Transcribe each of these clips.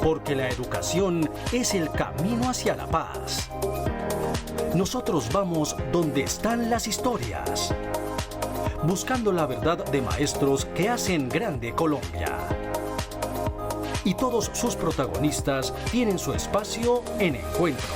Porque la educación es el camino hacia la paz. Nosotros vamos donde están las historias, buscando la verdad de maestros que hacen grande Colombia. Y todos sus protagonistas tienen su espacio en Encuentro.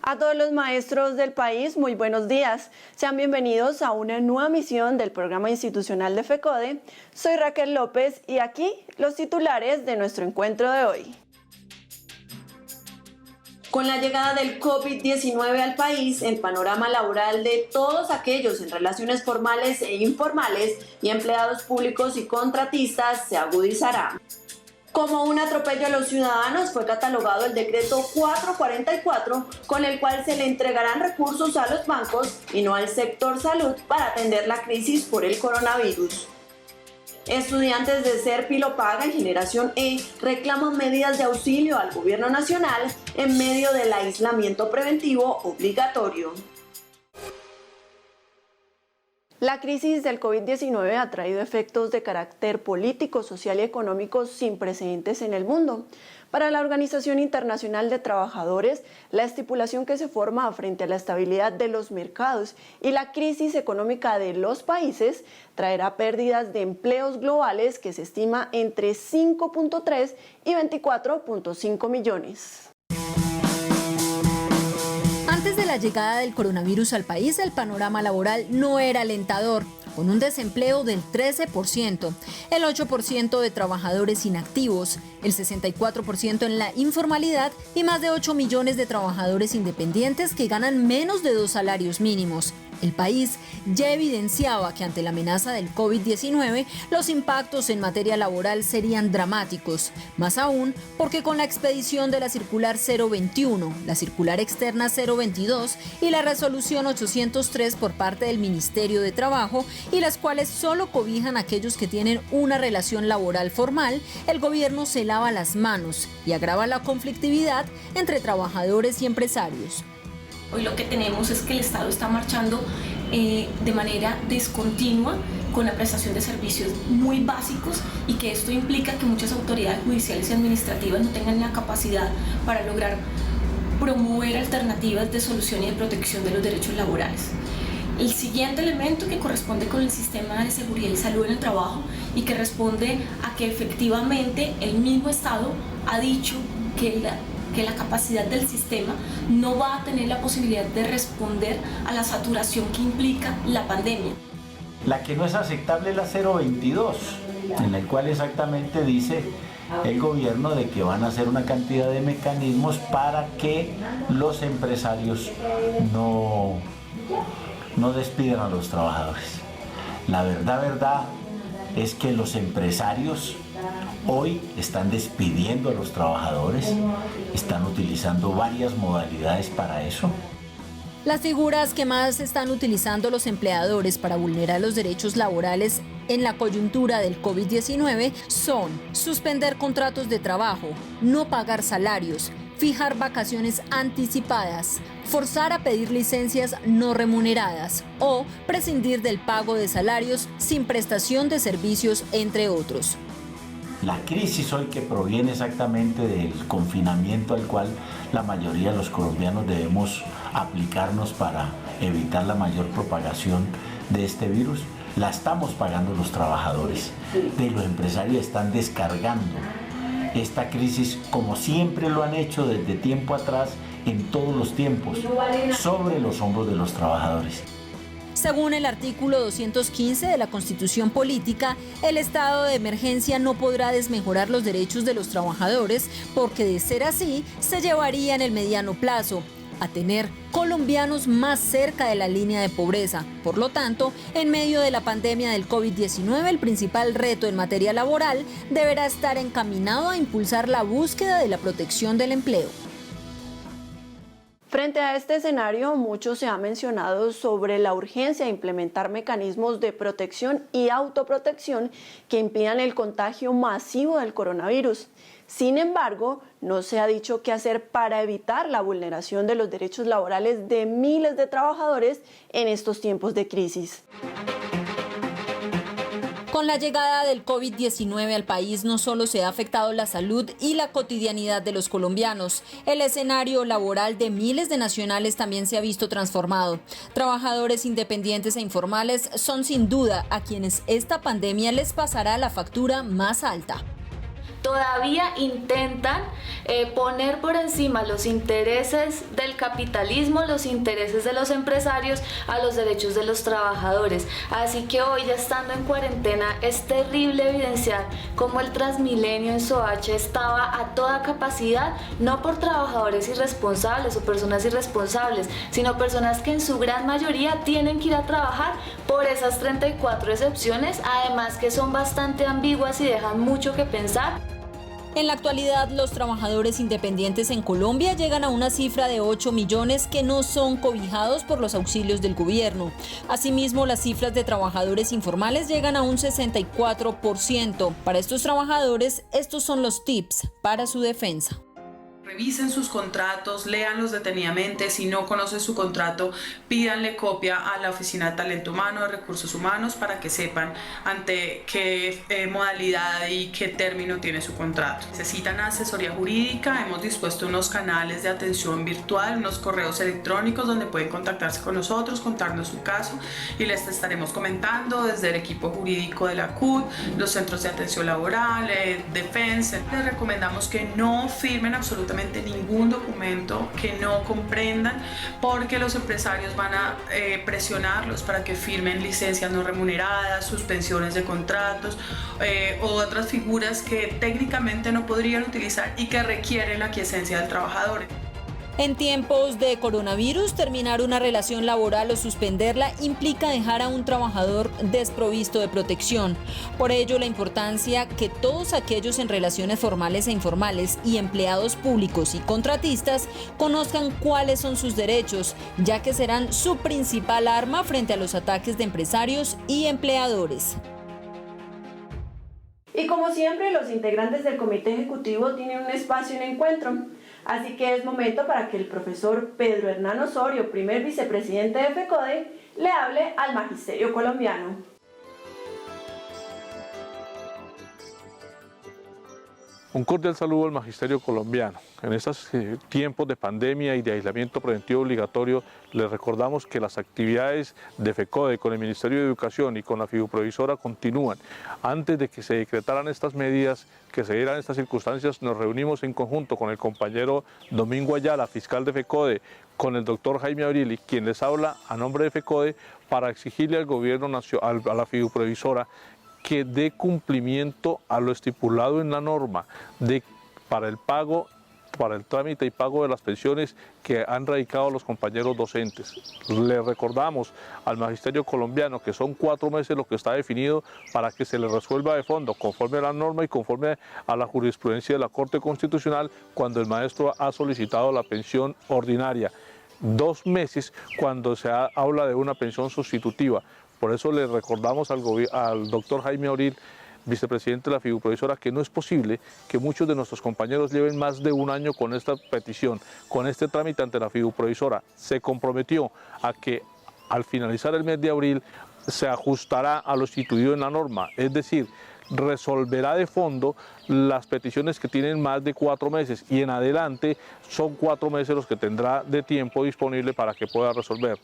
A todos los maestros del país, muy buenos días. Sean bienvenidos a una nueva emisión del programa institucional de FECODE. Soy Raquel López y aquí los titulares de nuestro encuentro de hoy. Con la llegada del COVID-19 al país, el panorama laboral de todos aquellos en relaciones formales e informales y empleados públicos y contratistas se agudizará. Como un atropello a los ciudadanos fue catalogado el decreto 444, con el cual se le entregarán recursos a los bancos y no al sector salud para atender la crisis por el coronavirus. Estudiantes de Serpilo Paga y Generación E reclaman medidas de auxilio al gobierno nacional en medio del aislamiento preventivo obligatorio. La crisis del COVID-19 ha traído efectos de carácter político, social y económico sin precedentes en el mundo. Para la Organización Internacional de Trabajadores, la estipulación que se forma frente a la estabilidad de los mercados y la crisis económica de los países traerá pérdidas de empleos globales que se estima entre 5.3 y 24.5 millones. Antes de la llegada del coronavirus al país, el panorama laboral no era alentador, con un desempleo del 13%, el 8% de trabajadores inactivos, el 64% en la informalidad y más de 8 millones de trabajadores independientes que ganan menos de 2 salarios mínimos. El país ya evidenciaba que ante la amenaza del COVID-19, los impactos en materia laboral serían dramáticos, más aún porque con la expedición de la circular 021, la circular externa 022 y la resolución 803 por parte del Ministerio de Trabajo, y las cuales solo cobijan a aquellos que tienen una relación laboral formal, el gobierno se lava las manos y agrava la conflictividad entre trabajadores y empresarios. Hoy lo que tenemos es que el Estado está marchando de manera discontinua con la prestación de servicios muy básicos y que esto implica que muchas autoridades judiciales y administrativas no tengan la capacidad para lograr promover alternativas de solución y de protección de los derechos laborales. El siguiente elemento que corresponde con el sistema de seguridad y salud en el trabajo y que responde a que efectivamente el mismo Estado ha dicho que la capacidad del sistema no va a tener la posibilidad de responder a la saturación que implica la pandemia. La que no es aceptable es la 022, en la cual exactamente dice el gobierno de que van a hacer una cantidad de mecanismos para que los empresarios no despidan a los trabajadores. La verdad es que los empresarios hoy están despidiendo a los trabajadores, están utilizando varias modalidades para eso. Las figuras que más están utilizando los empleadores para vulnerar los derechos laborales en la coyuntura del COVID-19 son suspender contratos de trabajo, no pagar salarios, fijar vacaciones anticipadas, forzar a pedir licencias no remuneradas o prescindir del pago de salarios sin prestación de servicios, entre otros. La crisis hoy que proviene exactamente del confinamiento al cual la mayoría de los colombianos debemos aplicarnos para evitar la mayor propagación de este virus, la estamos pagando los trabajadores. De los empresarios están descargando esta crisis, como siempre lo han hecho desde tiempo atrás, en todos los tiempos, sobre los hombros de los trabajadores. Según el artículo 215 de la Constitución Política, el estado de emergencia no podrá desmejorar los derechos de los trabajadores porque, de ser así, se llevaría en el mediano plazo a tener colombianos más cerca de la línea de pobreza. Por lo tanto, en medio de la pandemia del COVID-19, el principal reto en materia laboral deberá estar encaminado a impulsar la búsqueda de la protección del empleo. Frente a este escenario, mucho se ha mencionado sobre la urgencia de implementar mecanismos de protección y autoprotección que impidan el contagio masivo del coronavirus. Sin embargo, no se ha dicho qué hacer para evitar la vulneración de los derechos laborales de miles de trabajadores en estos tiempos de crisis. Con la llegada del COVID-19 al país no solo se ha afectado la salud y la cotidianidad de los colombianos, el escenario laboral de miles de nacionales también se ha visto transformado. Trabajadores independientes e informales son sin duda a quienes esta pandemia les pasará la factura más alta. Todavía intentan poner por encima los intereses del capitalismo, los intereses de los empresarios a los derechos de los trabajadores. Así que hoy, ya estando en cuarentena, es terrible evidenciar cómo el Transmilenio en Soacha estaba a toda capacidad, no por trabajadores irresponsables o personas irresponsables, sino personas que en su gran mayoría tienen que ir a trabajar por esas 34 excepciones, además que son bastante ambiguas y dejan mucho que pensar. En la actualidad, los trabajadores independientes en Colombia llegan a una cifra de 8 millones que no son cobijados por los auxilios del gobierno. Asimismo, las cifras de trabajadores informales llegan a un 64%. Para estos trabajadores, estos son los tips para su defensa. Revisen sus contratos, léanlos detenidamente. Si no conocen su contrato, pídanle copia a la Oficina de Talento Humano de Recursos Humanos para que sepan ante qué modalidad y qué término tiene su contrato. Necesitan asesoría jurídica, hemos dispuesto unos canales de atención virtual, unos correos electrónicos donde pueden contactarse con nosotros, contarnos su caso y les estaremos comentando desde el equipo jurídico de la CUT, los centros de atención laboral, Defensa. Les recomendamos que no firmen absolutamente ningún documento que no comprendan, porque los empresarios van a presionarlos para que firmen licencias no remuneradas, suspensiones de contratos o otras figuras que técnicamente no podrían utilizar y que requieren la aquiescencia del trabajador. En tiempos de coronavirus, terminar una relación laboral o suspenderla implica dejar a un trabajador desprovisto de protección. Por ello, la importancia que todos aquellos en relaciones formales e informales y empleados públicos y contratistas conozcan cuáles son sus derechos, ya que serán su principal arma frente a los ataques de empresarios y empleadores. Y como siempre, los integrantes del Comité Ejecutivo tienen un espacio en encuentro. Así que es momento para que el profesor Pedro Hernán Osorio, primer vicepresidente de FECODE, le hable al magisterio colombiano. Un cordial saludo al magisterio colombiano. En estos tiempos de pandemia y de aislamiento preventivo obligatorio, les recordamos que las actividades de FECODE con el Ministerio de Educación y con la Fiduprovisora continúan. Antes de que se decretaran estas medidas, que se dieran estas circunstancias, nos reunimos en conjunto con el compañero Domingo Ayala, fiscal de FECODE, con el doctor Jaime Abril, quien les habla a nombre de FECODE, para exigirle al gobierno nacional, a la Fiduprovisora, que dé cumplimiento a lo estipulado en la norma para el pago, para el trámite y pago de las pensiones que han radicado los compañeros docentes. Le recordamos al magisterio colombiano que son 4 meses lo que está definido para que se le resuelva de fondo, conforme a la norma y conforme a la jurisprudencia de la Corte Constitucional, cuando el maestro ha solicitado la pensión ordinaria. 2 meses cuando se habla de una pensión sustitutiva. Por eso le recordamos al doctor Jaime Abril, vicepresidente de la Fiduprovisora, que no es posible que muchos de nuestros compañeros lleven más de 1 año con esta petición, con este trámite ante la Fiduprovisora. Se comprometió a que al finalizar el mes de abril se ajustará a lo instituido en la norma, es decir, resolverá de fondo las peticiones que tienen más de 4 meses y en adelante son 4 meses los que tendrá de tiempo disponible para que pueda resolver.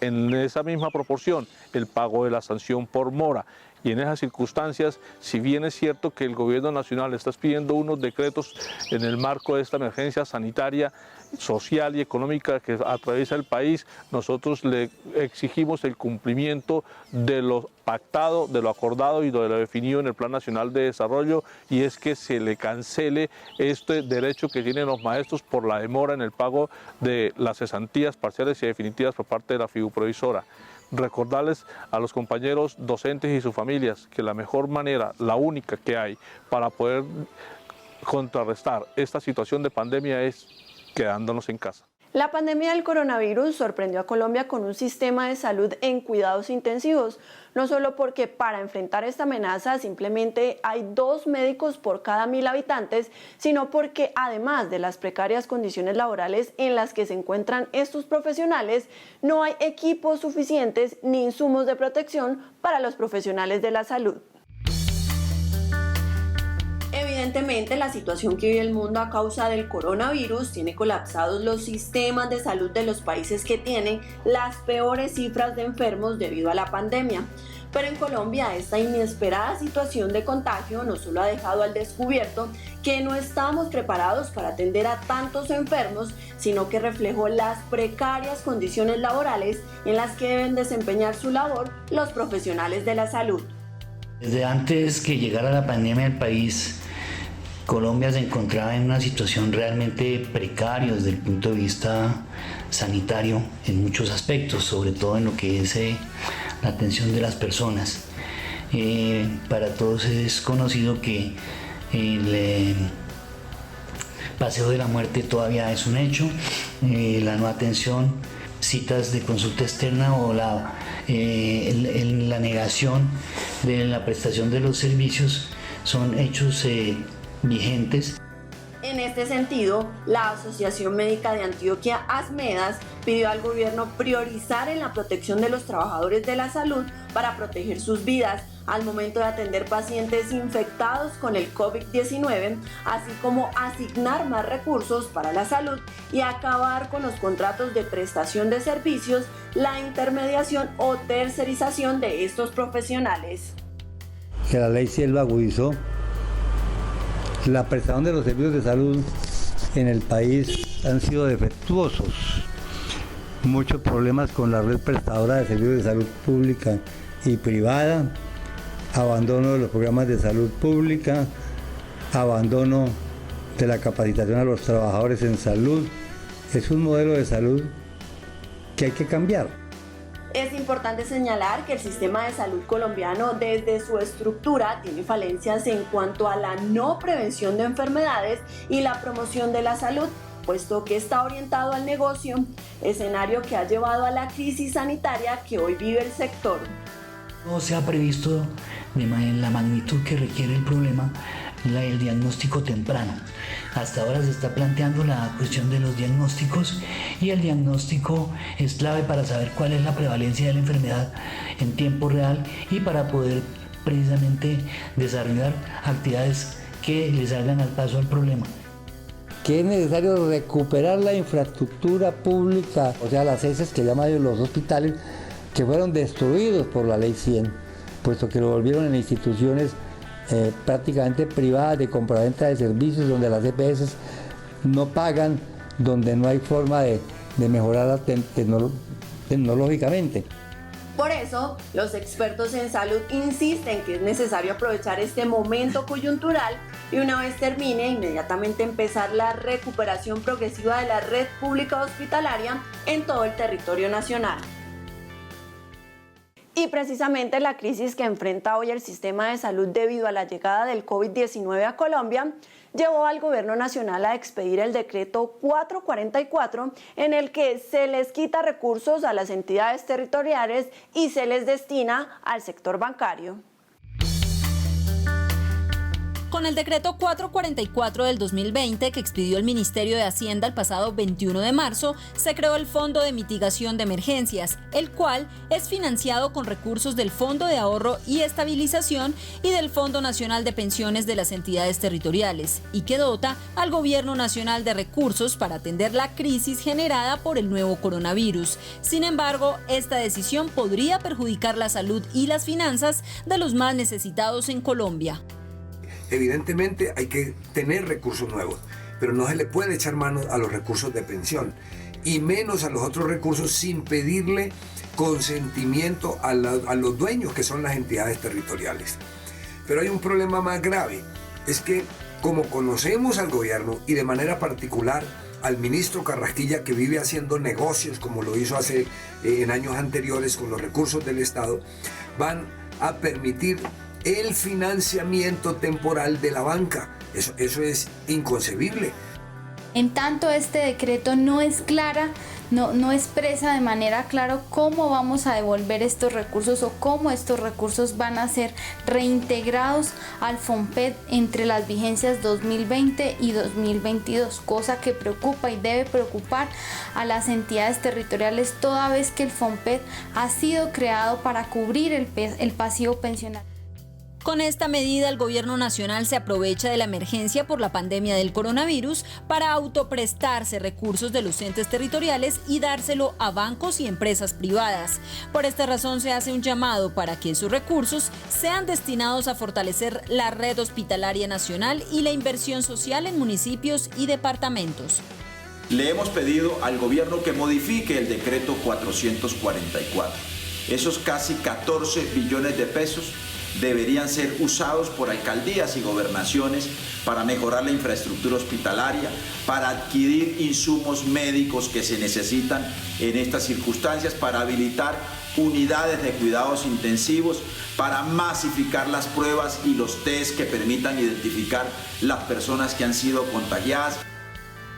En esa misma proporción, el pago de la sanción por mora. Y en esas circunstancias, si bien es cierto que el gobierno nacional está pidiendo unos decretos en el marco de esta emergencia sanitaria, social y económica que atraviesa el país, nosotros le exigimos el cumplimiento de lo pactado, de lo acordado y de lo definido en el Plan Nacional de Desarrollo, y es que se le cancele este derecho que tienen los maestros por la demora en el pago de las cesantías parciales y definitivas por parte de la Fiduprovisora. Recordarles a los compañeros docentes y sus familias que la mejor manera, la única que hay para poder contrarrestar esta situación de pandemia es quedándonos en casa. La pandemia del coronavirus sorprendió a Colombia con un sistema de salud en cuidados intensivos, no solo porque para enfrentar esta amenaza simplemente hay 2 médicos por cada 1000 habitantes, sino porque además de las precarias condiciones laborales en las que se encuentran estos profesionales, no hay equipos suficientes ni insumos de protección para los profesionales de la salud. Evidentemente, la situación que vive el mundo a causa del coronavirus tiene colapsados los sistemas de salud de los países que tienen las peores cifras de enfermos debido a la pandemia. Pero en Colombia, esta inesperada situación de contagio no solo ha dejado al descubierto que no estamos preparados para atender a tantos enfermos, sino que reflejó las precarias condiciones laborales en las que deben desempeñar su labor los profesionales de la salud. Desde antes que llegara la pandemia al país, Colombia se encontraba en una situación realmente precaria desde el punto de vista sanitario en muchos aspectos, sobre todo en lo que es la atención de las personas. Para todos es conocido que el paseo de la muerte todavía es un hecho, la no atención, citas de consulta externa o la negación de la prestación de los servicios son hechos vigentes. En este sentido, la Asociación Médica de Antioquia, ASMEDAS, pidió al gobierno priorizar en la protección de los trabajadores de la salud para proteger sus vidas al momento de atender pacientes infectados con el COVID-19, así como asignar más recursos para la salud y acabar con los contratos de prestación de servicios, la intermediación o tercerización de estos profesionales. Que la ley 100 lo agudizó. La prestación de los servicios de salud en el país han sido defectuosos. Muchos problemas con la red prestadora de servicios de salud pública y privada, abandono de los programas de salud pública, abandono de la capacitación a los trabajadores en salud. Es un modelo de salud que hay que cambiar. Es importante señalar que el sistema de salud colombiano desde su estructura tiene falencias en cuanto a la no prevención de enfermedades y la promoción de la salud, puesto que está orientado al negocio, escenario que ha llevado a la crisis sanitaria que hoy vive el sector. No se ha previsto en la magnitud que requiere el problema el diagnóstico temprano. Hasta ahora se está planteando la cuestión de los diagnósticos y el diagnóstico es clave para saber cuál es la prevalencia de la enfermedad en tiempo real y para poder precisamente desarrollar actividades que les hagan al paso al problema. Que es necesario recuperar la infraestructura pública, o sea, las ESES que llaman los hospitales, que fueron destruidos por la ley 100, puesto que lo volvieron en instituciones prácticamente privadas de compraventa de servicios, donde las EPS no pagan, donde no hay forma de mejorar tecnológicamente. Por eso, los expertos en salud insisten que es necesario aprovechar este momento coyuntural y una vez termine, inmediatamente empezar la recuperación progresiva de la red pública hospitalaria en todo el territorio nacional. Y precisamente la crisis que enfrenta hoy el sistema de salud debido a la llegada del COVID-19 a Colombia llevó al gobierno nacional a expedir el decreto 444 en el que se les quita recursos a las entidades territoriales y se les destina al sector bancario. Con el decreto 444 del 2020 que expidió el Ministerio de Hacienda el pasado 21 de marzo, se creó el Fondo de Mitigación de Emergencias, el cual es financiado con recursos del Fondo de Ahorro y Estabilización y del Fondo Nacional de Pensiones de las entidades territoriales, y que dota al Gobierno Nacional de recursos para atender la crisis generada por el nuevo coronavirus. Sin embargo, esta decisión podría perjudicar la salud y las finanzas de los más necesitados en Colombia. Evidentemente hay que tener recursos nuevos, pero no se le puede echar mano a los recursos de pensión y menos a los otros recursos sin pedirle consentimiento a los dueños, que son las entidades territoriales. Pero hay un problema más grave, es que como conocemos al gobierno y de manera particular al ministro Carrasquilla, que vive haciendo negocios como lo hizo en años anteriores con los recursos del Estado, van a permitir el financiamiento temporal de la banca. Eso es inconcebible. En tanto este decreto no es clara, no expresa de manera clara cómo vamos a devolver estos recursos o cómo estos recursos van a ser reintegrados al FOMPET entre las vigencias 2020 y 2022, cosa que preocupa y debe preocupar a las entidades territoriales toda vez que el FOMPET ha sido creado para cubrir el pasivo pensional. Con esta medida, el gobierno nacional se aprovecha de la emergencia por la pandemia del coronavirus para autoprestarse recursos de los entes territoriales y dárselo a bancos y empresas privadas. Por esta razón, se hace un llamado para que esos recursos sean destinados a fortalecer la red hospitalaria nacional y la inversión social en municipios y departamentos. Le hemos pedido al gobierno que modifique el decreto 444. Esos casi 14 billones de pesos deberían ser usados por alcaldías y gobernaciones para mejorar la infraestructura hospitalaria, para adquirir insumos médicos que se necesitan en estas circunstancias, para habilitar unidades de cuidados intensivos, para masificar las pruebas y los test que permitan identificar las personas que han sido contagiadas.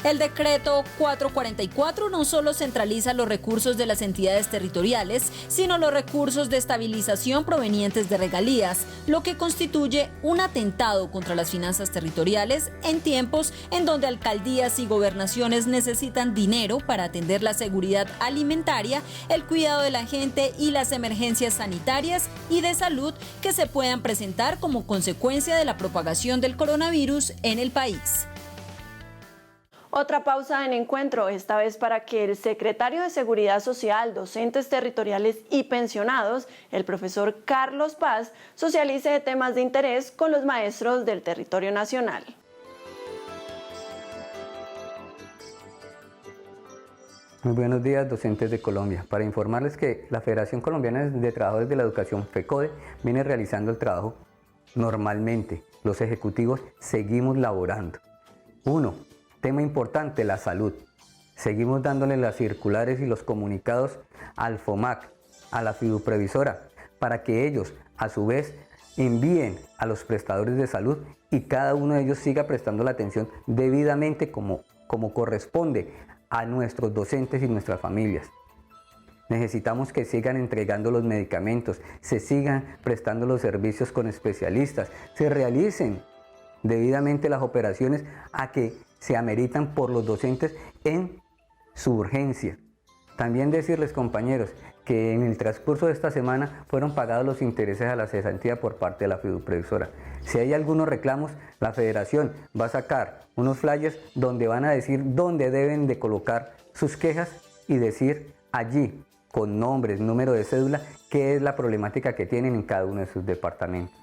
El decreto 444 no solo centraliza los recursos de las entidades territoriales, sino los recursos de estabilización provenientes de regalías, lo que constituye un atentado contra las finanzas territoriales en tiempos en donde alcaldías y gobernaciones necesitan dinero para atender la seguridad alimentaria, el cuidado de la gente y las emergencias sanitarias y de salud que se puedan presentar como consecuencia de la propagación del coronavirus en el país. Otra pausa en encuentro, esta vez para que el secretario de Seguridad Social, docentes territoriales y pensionados, el profesor Carlos Paz, socialice temas de interés con los maestros del territorio nacional. Muy buenos días, docentes de Colombia. Para informarles que la Federación Colombiana de Trabajadores de la Educación, FECODE, viene realizando el trabajo normalmente. Los ejecutivos seguimos laborando. 1. Tema importante, la salud. Seguimos dándole las circulares y los comunicados al FOMAC, a la fiduprevisora, para que ellos, a su vez, envíen a los prestadores de salud y cada uno de ellos siga prestando la atención debidamente como corresponde a nuestros docentes y nuestras familias. Necesitamos que sigan entregando los medicamentos, se sigan prestando los servicios con especialistas, se realicen debidamente las operaciones a que se ameritan por los docentes en su urgencia. También decirles, compañeros, que en el transcurso de esta semana fueron pagados los intereses a la cesantía por parte de la fiduprevisora. Si hay algunos reclamos, la federación va a sacar unos flyers donde van a decir dónde deben de colocar sus quejas y decir allí, con nombres, número de cédula, qué es la problemática que tienen en cada uno de sus departamentos.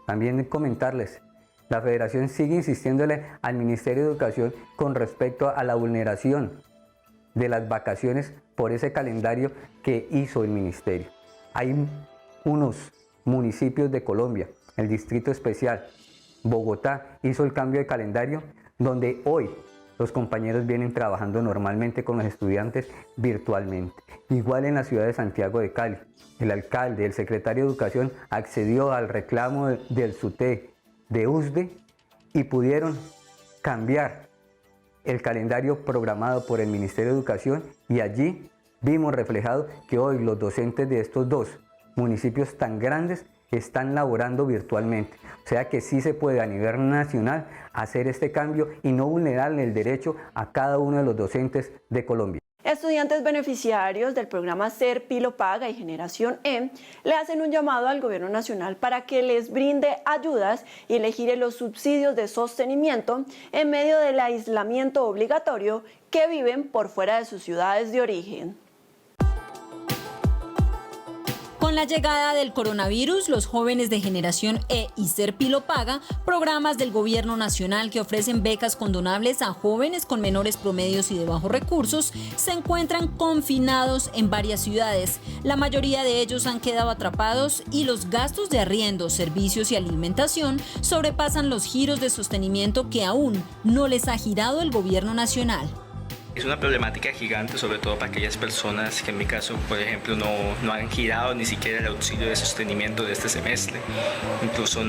También comentarles, la federación sigue insistiéndole al Ministerio de Educación con respecto a la vulneración de las vacaciones por ese calendario que hizo el ministerio. Hay unos municipios de Colombia, el Distrito Especial, Bogotá, hizo el cambio de calendario donde hoy los compañeros vienen trabajando normalmente con los estudiantes virtualmente. Igual en la ciudad de Santiago de Cali, el alcalde, el secretario de Educación accedió al reclamo del SUTE, de USDE y pudieron cambiar el calendario programado por el Ministerio de Educación y allí vimos reflejado que hoy los docentes de estos dos municipios tan grandes están laborando virtualmente. O sea que sí se puede a nivel nacional hacer este cambio y no vulnerarle el derecho a cada uno de los docentes de Colombia. Estudiantes beneficiarios del programa Ser Pilo Paga y Generación E le hacen un llamado al gobierno nacional para que les brinde ayudas y le gire los subsidios de sostenimiento en medio del aislamiento obligatorio que viven por fuera de sus ciudades de origen. Con la llegada del coronavirus, los jóvenes de Generación E y Ser Pilo Paga, programas del gobierno nacional que ofrecen becas condonables a jóvenes con menores promedios y de bajos recursos, se encuentran confinados en varias ciudades. La mayoría de ellos han quedado atrapados y los gastos de arriendo, servicios y alimentación sobrepasan los giros de sostenimiento que aún no les ha girado el gobierno nacional. Es una problemática gigante, sobre todo para aquellas personas que en mi caso, por ejemplo, no han girado ni siquiera el auxilio de sostenimiento de este semestre. Incluso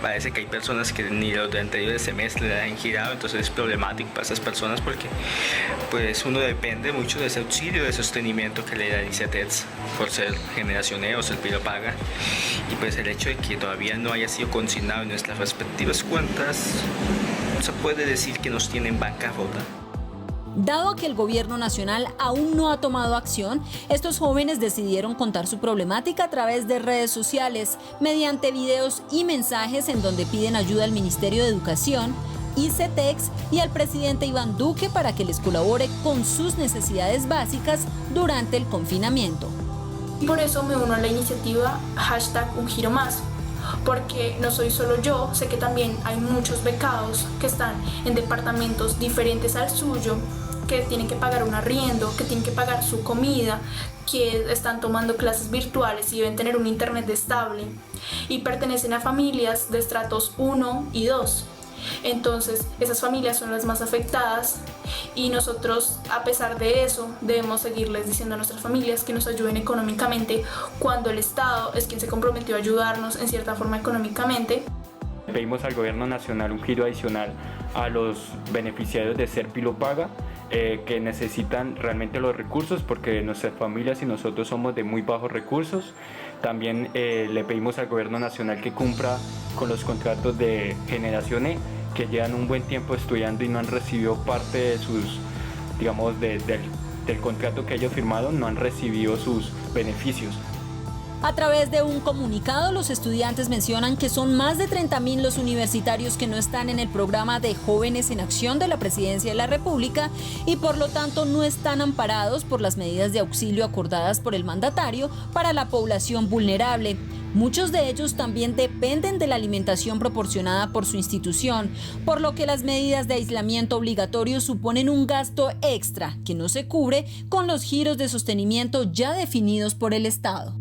parece que hay personas que ni los del anterior semestre han girado, entonces es problemático para esas personas porque pues uno depende mucho de ese auxilio de sostenimiento que le da ICETEX por ser generación E o ser Pilo Paga. Y pues el hecho de que todavía no haya sido consignado en nuestras respectivas cuentas, se puede decir que nos tienen bancarrota. Dado que el gobierno nacional aún no ha tomado acción, estos jóvenes decidieron contar su problemática a través de redes sociales, mediante videos y mensajes en donde piden ayuda al Ministerio de Educación, ICETEX y al presidente Iván Duque para que les colabore con sus necesidades básicas durante el confinamiento. Por eso me uno a la iniciativa #UnGiroMás. Porque no soy solo yo, sé que también hay muchos becados que están en departamentos diferentes al suyo, que tienen que pagar un arriendo, que tienen que pagar su comida, que están tomando clases virtuales y deben tener un internet estable y pertenecen a familias de estratos 1 y 2. Entonces, esas familias son las más afectadas y nosotros, a pesar de eso, debemos seguirles diciendo a nuestras familias que nos ayuden económicamente cuando el Estado es quien se comprometió a ayudarnos en cierta forma económicamente. Pedimos al gobierno nacional un giro adicional a los beneficiarios de Ser Pilo Paga, que necesitan realmente los recursos porque nuestras familias y nosotros somos de muy bajos recursos. También le pedimos al gobierno nacional que cumpla con los contratos de generación E, que llevan un buen tiempo estudiando y no han recibido parte de sus, digamos, del contrato que ellos firmaron, no han recibido sus beneficios. A través de un comunicado, los estudiantes mencionan que son más de 30.000 los universitarios que no están en el programa de Jóvenes en Acción de la Presidencia de la República y por lo tanto no están amparados por las medidas de auxilio acordadas por el mandatario para la población vulnerable. Muchos de ellos también dependen de la alimentación proporcionada por su institución, por lo que las medidas de aislamiento obligatorio suponen un gasto extra que no se cubre con los giros de sostenimiento ya definidos por el Estado.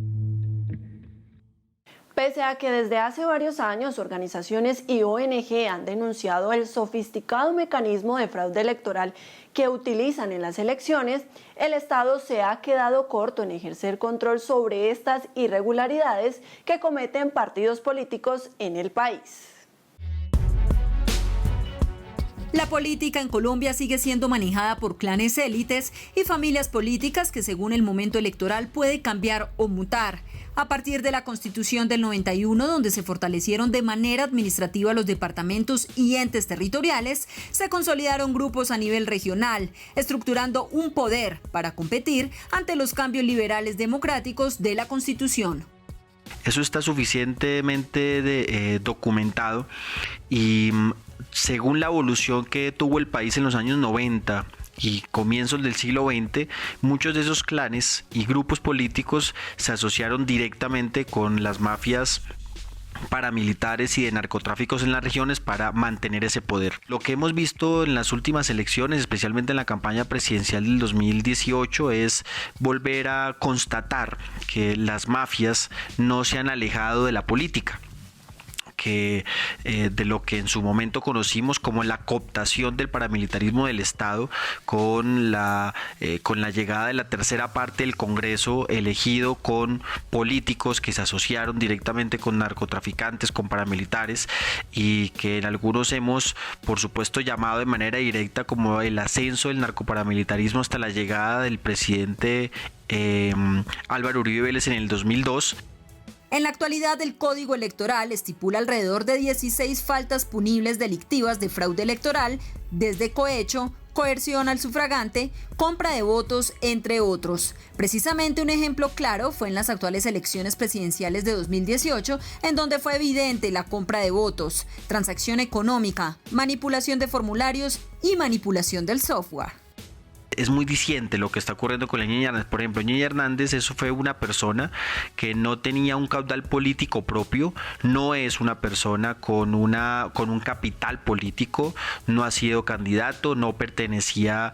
Pese a que desde hace varios años organizaciones y ONG han denunciado el sofisticado mecanismo de fraude electoral que utilizan en las elecciones, el Estado se ha quedado corto en ejercer control sobre estas irregularidades que cometen partidos políticos en el país. La política en Colombia sigue siendo manejada por clanes élites y familias políticas que según el momento electoral puede cambiar o mutar. A partir de la Constitución del 91, donde se fortalecieron de manera administrativa los departamentos y entes territoriales, se consolidaron grupos a nivel regional, estructurando un poder para competir ante los cambios liberales democráticos de la Constitución. Eso está suficientemente documentado y según la evolución que tuvo el país en los años 90 y comienzos del siglo XX, muchos de esos clanes y grupos políticos se asociaron directamente con las mafias paramilitares y de narcotráficos en las regiones para mantener ese poder. Lo que hemos visto en las últimas elecciones, especialmente en la campaña presidencial del 2018, es volver a constatar que las mafias no se han alejado de la política, que de lo que en su momento conocimos como la cooptación del paramilitarismo del Estado con la llegada de la tercera parte del Congreso elegido con políticos que se asociaron directamente con narcotraficantes, con paramilitares y que en algunos hemos por supuesto llamado de manera directa como el ascenso del narcoparamilitarismo hasta la llegada del presidente Álvaro Uribe Vélez en el 2002. En la actualidad, el Código Electoral estipula alrededor de 16 faltas punibles delictivas de fraude electoral, desde cohecho, coerción al sufragante, compra de votos, entre otros. Precisamente un ejemplo claro fue en las actuales elecciones presidenciales de 2018, en donde fue evidente la compra de votos, transacción económica, manipulación de formularios y manipulación del software. es muy diciente lo que está ocurriendo con la Niña Hernández. Por ejemplo, Niña Hernández, eso fue una persona que no tenía un caudal político propio, no es una persona con un capital político, no ha sido candidato, no pertenecía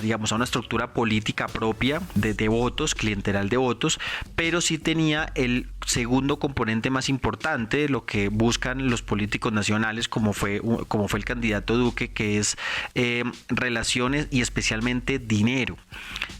digamos, a una estructura política propia de votos, clientelar de votos, pero sí tenía el segundo componente más importante, lo que buscan los políticos nacionales, como fue el candidato Duque, que es relaciones y especialmente dinero.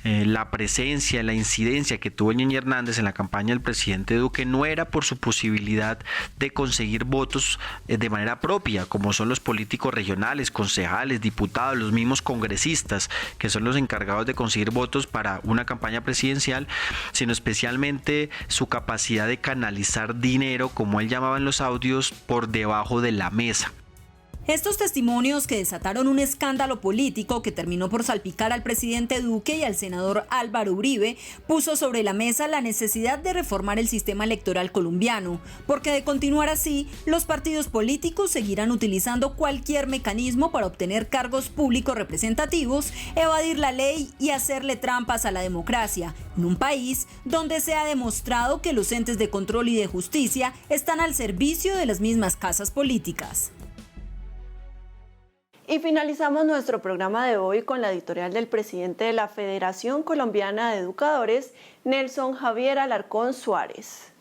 La presencia, la incidencia que tuvo Niña Hernández en la campaña del presidente Duque no era por su posibilidad de conseguir votos de manera propia, como son los políticos regionales, concejales, diputados, los mismos congresistas, que son los encargados de conseguir votos para una campaña presidencial, sino especialmente su capacidad de canalizar dinero, como él llamaba en los audios, por debajo de la mesa. Estos testimonios, que desataron un escándalo político que terminó por salpicar al presidente Duque y al senador Álvaro Uribe, puso sobre la mesa la necesidad de reformar el sistema electoral colombiano, porque de continuar así, los partidos políticos seguirán utilizando cualquier mecanismo para obtener cargos públicos representativos, evadir la ley y hacerle trampas a la democracia, en un país donde se ha demostrado que los entes de control y de justicia están al servicio de las mismas casas políticas. Y finalizamos nuestro programa de hoy con la editorial del presidente de la Federación Colombiana de Educadores, Nelson Javier Alarcón Suárez.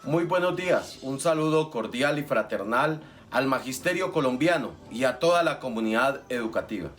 Muy buenos días, un saludo cordial y fraternal al magisterio colombiano y a toda la comunidad educativa.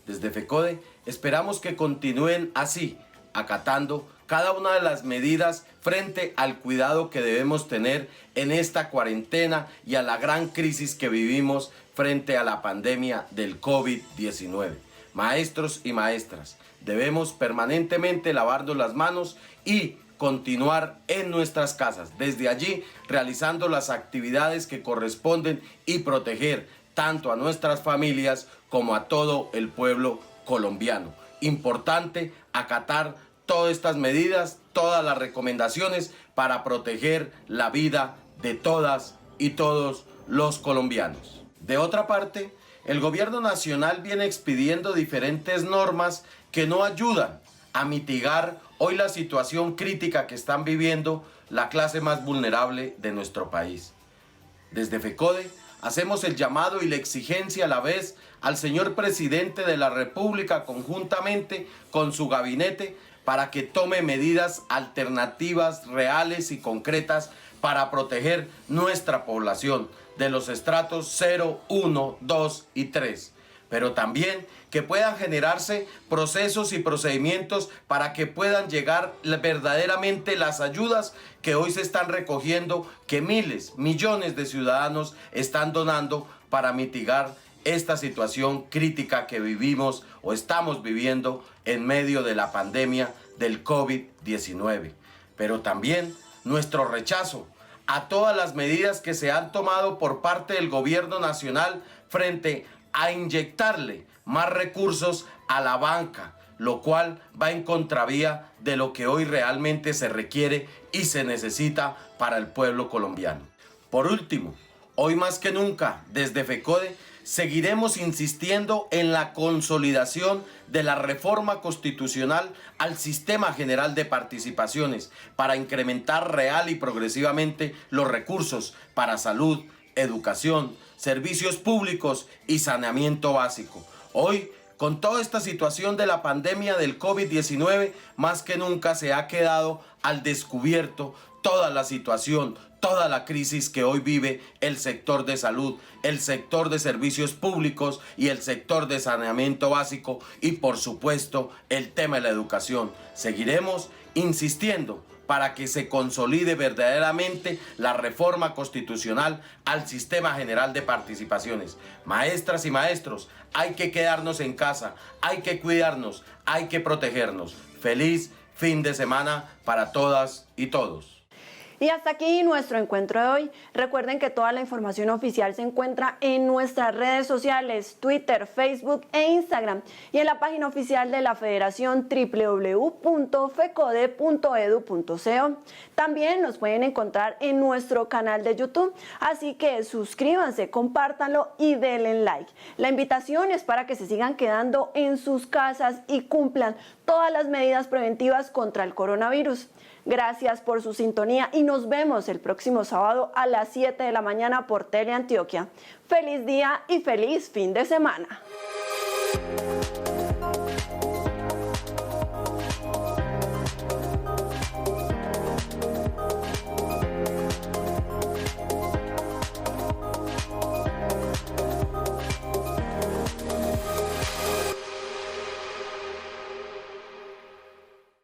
Desde FECODE esperamos que continúen así, acatando cada una de las medidas frente al cuidado que debemos tener en esta cuarentena y a la gran crisis que vivimos frente a la pandemia del COVID-19. Maestros y maestras, debemos permanentemente lavarnos las manos y continuar en nuestras casas, desde allí realizando las actividades que corresponden y proteger tanto a nuestras familias como a todo el pueblo colombiano. Importante acatar todas estas medidas, todas las recomendaciones para proteger la vida de todas y todos los colombianos. De otra parte, el gobierno nacional viene expidiendo diferentes normas que no ayudan a mitigar hoy la situación crítica que están viviendo la clase más vulnerable de nuestro país. Desde FECODE hacemos el llamado y la exigencia a la vez al señor presidente de la República conjuntamente con su gabinete para que tome medidas alternativas reales y concretas para proteger nuestra población de los estratos 0, 1, 2 y 3. Pero también que puedan generarse procesos y procedimientos para que puedan llegar verdaderamente las ayudas que hoy se están recogiendo, que miles, millones de ciudadanos están donando para mitigar esta situación crítica que vivimos o estamos viviendo en medio de la pandemia del COVID-19. Pero también nuestro rechazo a todas las medidas que se han tomado por parte del gobierno nacional frente a inyectarle más recursos a la banca, lo cual va en contravía de lo que hoy realmente se requiere y se necesita para el pueblo colombiano. Por último, hoy más que nunca, desde FECODE, seguiremos insistiendo en la consolidación de la reforma constitucional al Sistema General de Participaciones para incrementar real y progresivamente los recursos para salud, educación, servicios públicos y saneamiento básico. Hoy, con toda esta situación de la pandemia del COVID-19, más que nunca se ha quedado al descubierto toda la situación, toda la crisis que hoy vive el sector de salud, el sector de servicios públicos y el sector de saneamiento básico y por supuesto el tema de la educación. Seguiremos insistiendo para que se consolide verdaderamente la reforma constitucional al Sistema General de Participaciones. Maestras y maestros, hay que quedarnos en casa, hay que cuidarnos, hay que protegernos. Feliz fin de semana para todas y todos. Y hasta aquí nuestro encuentro de hoy. Recuerden que toda la información oficial se encuentra en nuestras redes sociales, Twitter, Facebook e Instagram, y en la página oficial de la Federación www.fecode.edu.co. También nos pueden encontrar en nuestro canal de YouTube, así que suscríbanse, compártanlo y denle like. La invitación es para que se sigan quedando en sus casas y cumplan todas las medidas preventivas contra el coronavirus. Gracias por su sintonía y nos vemos el próximo sábado a las 7 de la mañana por Teleantioquia. Feliz día y feliz fin de semana.